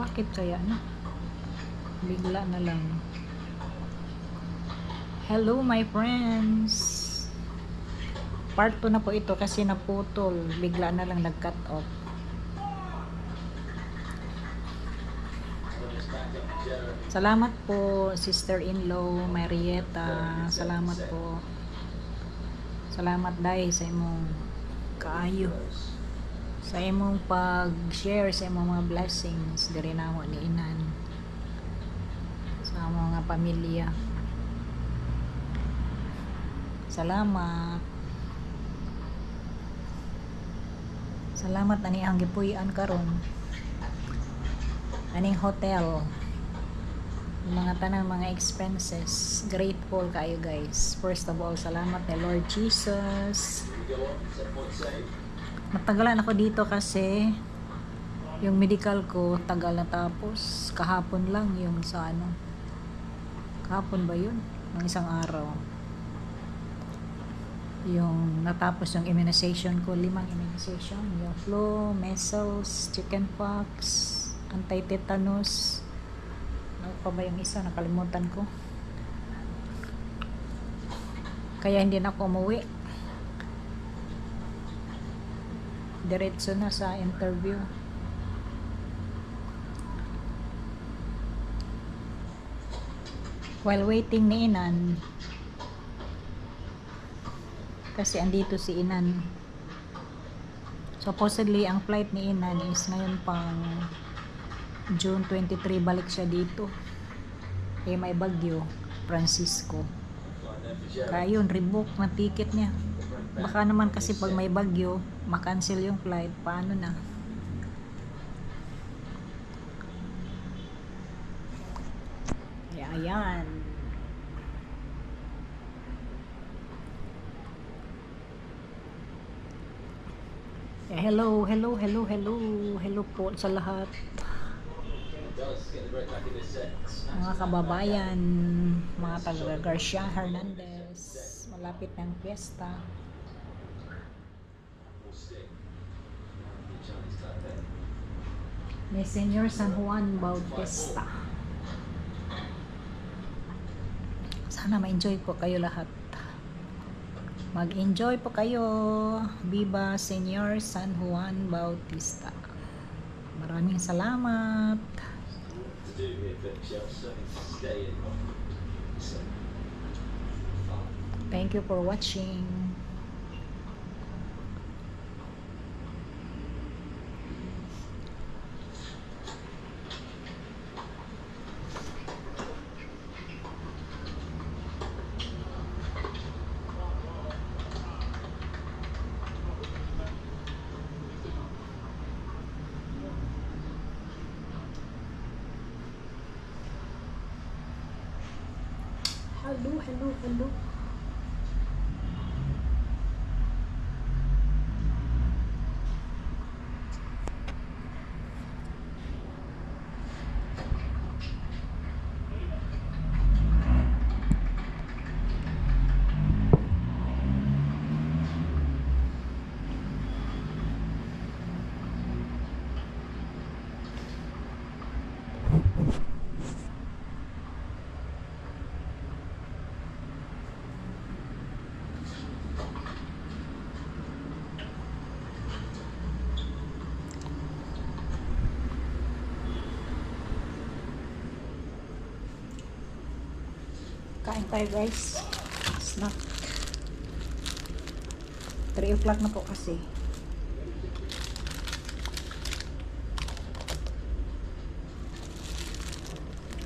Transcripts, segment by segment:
Bakit kaya no? Bigla na lang. Hello my friends. Part 2 na po ito kasi naputol. Bigla na lang nag-cut off. Salamat po, sister-in-law, Marietta. Salamat po. Salamat dahil sa imong kaayo. Sa imong pag-share sa imong mga blessings diri namo ni Inan. Sa mga pamilya. Salamat. Salamat ani ang gipuy-an karon. Aning hotel. Yung mga tanang mga expenses. Grateful kayo guys. First of all, salamat ni Lord Jesus. Matagalan ako dito kasi yung medical ko tagal na tapos. Kahapon lang yung sa ano. Kahapon ba yun? Ng isang araw. Yung natapos yung immunization ko, 5 immunization. Yung flu, measles, chickenpox, anti-tetanus. Ano pa ba yung isa? Nakalimutan ko. Kaya hindi na ako umuwi. Diretso na sa interview. While waiting ni Inan, kasi andito si Inan. Supposedly, ang flight ni Inan is ngayon pang June 23, balik siya dito. Eh, may bagyo, Francisco. Kaya yun, rebook na ticket niya. Baka naman kasi pag may bagyo, makancel yung flight. Paano na? Kaya ayan. Hello, hello, hello, hello. Hello po sa lahat. Mga kababayan, mga taga Garcia Hernandez, malapit ng fiesta. May Senior San Juan Bautista. Sana ma-enjoy po kayo lahat. Mag-enjoy po kayo. Viva Senior San Juan Bautista. Maraming salamat. Thank you for watching. Hello, hello, hello. Kain tayo guys. Snack. 3 o'clock na po kasi.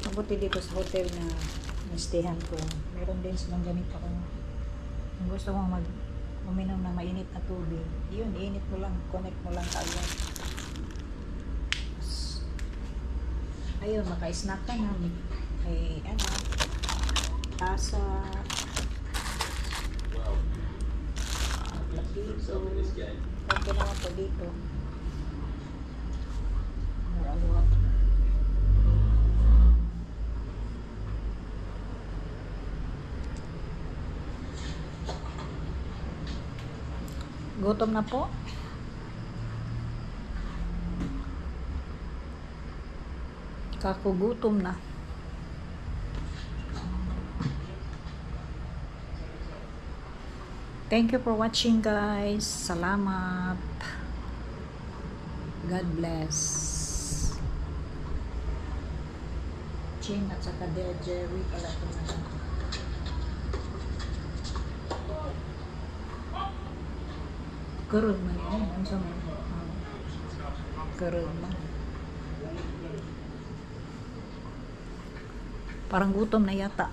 Mabuti dito sa hotel na na-stayhan ko. Meron din silang ganito kung gusto mong uminom ng mainit na tubig. Yun, init mo lang. Connect mo lang kaagad. Ayun, maka-snack ka na. May ano, tasa, platito, okay naman po dito. Gutom na po. Kakugutom na. Thank you for watching, guys. Salamat. God bless. Ching at saka Jerry pala ito na. Karod man yun. Ano sa mga? Karod man. Parang gutom na yata.